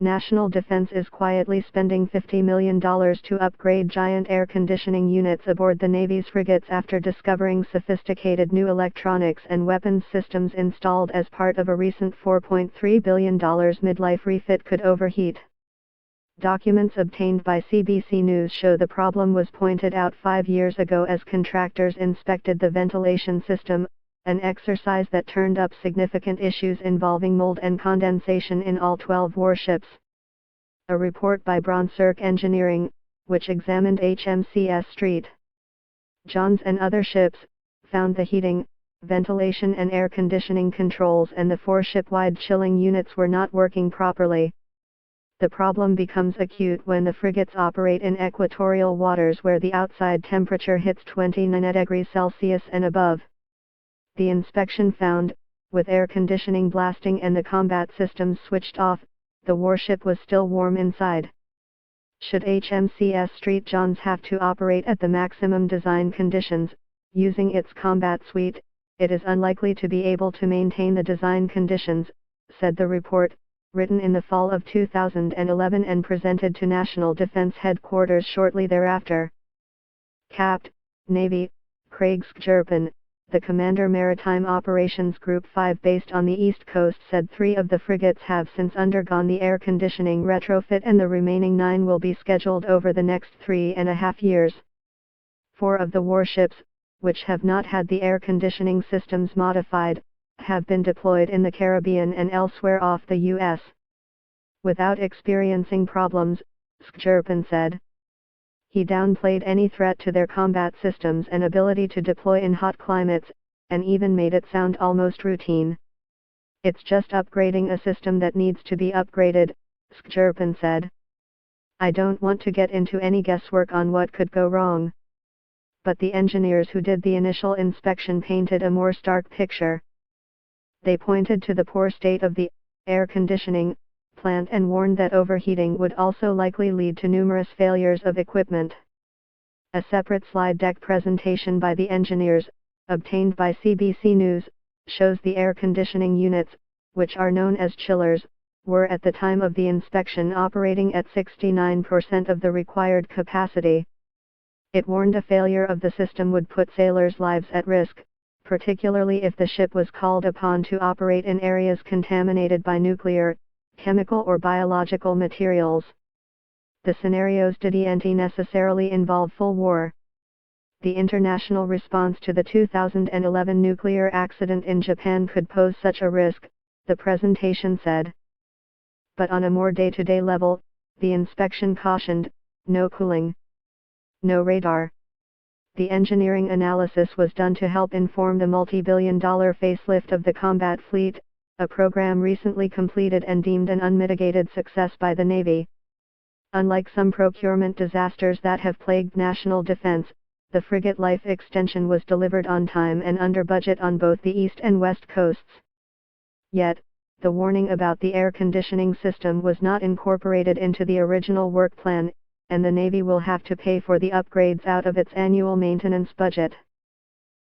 National Defense is quietly spending $50 million to upgrade giant air conditioning units aboard the Navy's frigates after discovering sophisticated new electronics and weapons systems installed as part of a recent $4.3 billion midlife refit could overheat. Documents obtained by CBC News show the problem was pointed out 5 years ago as contractors inspected the ventilation system, an exercise that turned up significant issues involving mold and condensation in all 12 warships. A report by Brunswick Engineering, which examined HMCS St. John's and other ships, found the heating, ventilation and air conditioning controls and the 4 ship-wide chilling units were not working properly. The problem becomes acute when the frigates operate in equatorial waters where the outside temperature hits 29 degrees Celsius and above. The inspection found, with air conditioning blasting and the combat systems switched off, the warship was still warm inside. Should HMCS St. John's have to operate at the maximum design conditions, using its combat suite, it is unlikely to be able to maintain the design conditions, said the report, written in the fall of 2011 and presented to National Defense Headquarters shortly thereafter. Capt. Navy, Craig Skjerpen, the Commander Maritime Operations Group 5 based on the East Coast said 3 of the frigates have since undergone the air conditioning retrofit and the remaining 9 will be scheduled over the next 3.5 years. 4 of the warships, which have not had the air conditioning systems modified, have been deployed in the Caribbean and elsewhere off the U.S. without experiencing problems, Skjerpen said. He downplayed any threat to their combat systems and ability to deploy in hot climates, and even made it sound almost routine. It's just upgrading a system that needs to be upgraded, Skjerpen said. I don't want to get into any guesswork on what could go wrong. But the engineers who did the initial inspection painted a more stark picture. They pointed to the poor state of the air conditioning plant and warned that overheating would also likely lead to numerous failures of equipment. A separate slide deck presentation by the engineers, obtained by CBC News, shows the air conditioning units, which are known as chillers, were at the time of the inspection operating at 69% of the required capacity. It warned a failure of the system would put sailors' lives at risk, particularly if the ship was called upon to operate in areas contaminated by nuclear, chemical or biological materials. The scenarios didn't necessarily involve full war. The international response to the 2011 nuclear accident in Japan could pose such a risk, the presentation said. But on a more day-to-day level, the inspection cautioned, no cooling, no radar. The engineering analysis was done to help inform the multi-billion-dollar facelift of the combat fleet, a program recently completed and deemed an unmitigated success by the Navy. Unlike some procurement disasters that have plagued national defense, the frigate life extension was delivered on time and under budget on both the east and west coasts. Yet, the warning about the air conditioning system was not incorporated into the original work plan, and the Navy will have to pay for the upgrades out of its annual maintenance budget.